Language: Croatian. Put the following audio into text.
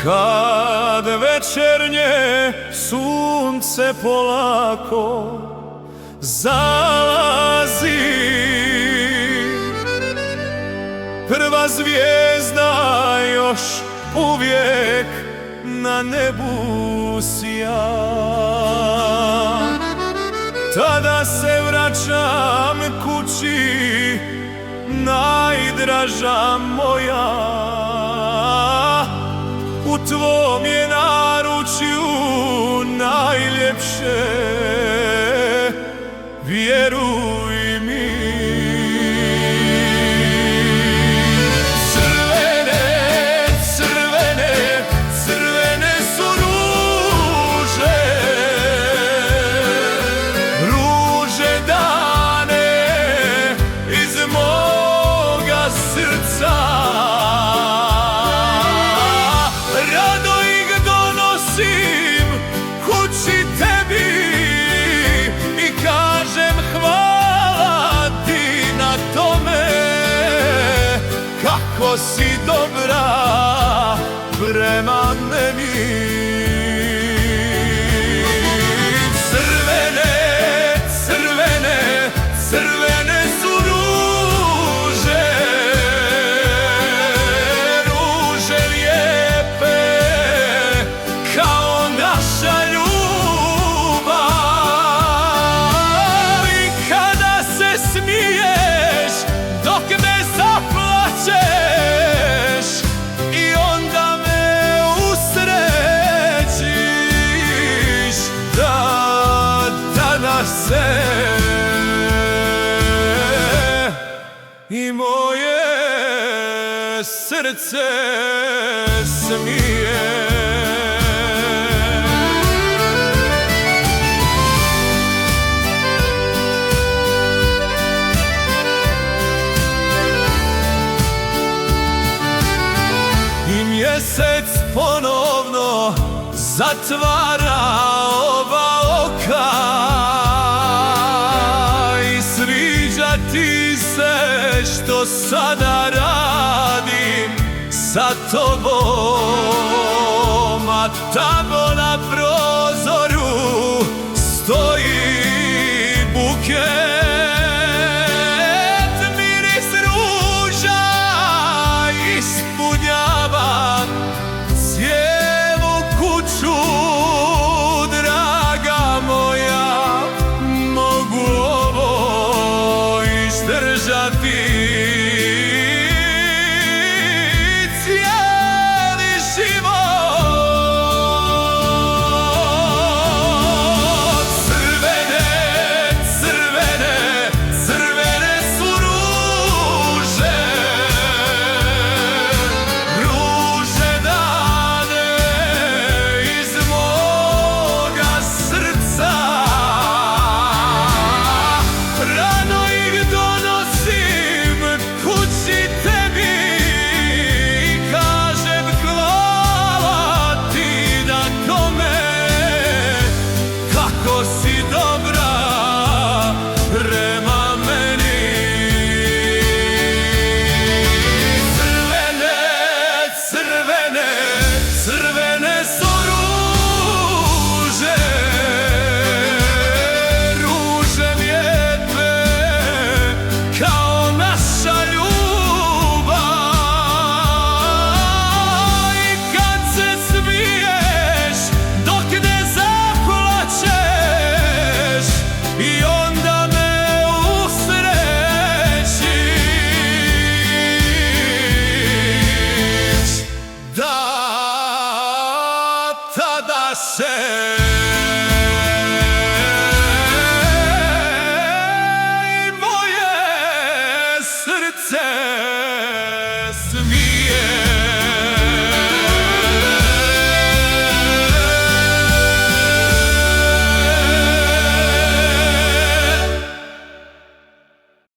Kad večernje sunce polako zalazi, prva zvijezda još uvijek na nebu sja. Tada se vraćam kući, najdraža moja. U tvom je naručju najljepše, vjeruj mi. Crvene, crvene, crvene su ruže, ruže dane iz moga srca. Kako si dobra prema meni. Crvene, crvene, crvene su ruže, ruže lijepe kao naša ljubav. I kada se smiješ dok me zaplačeš, i onda me usrećiš, da tada se i moje srce smije. Mjesec ponovno zatvara ova oka i sviđa ti se što sada radim sa tobom, a tamo na prozoru stoji buket. Tada se i moje srce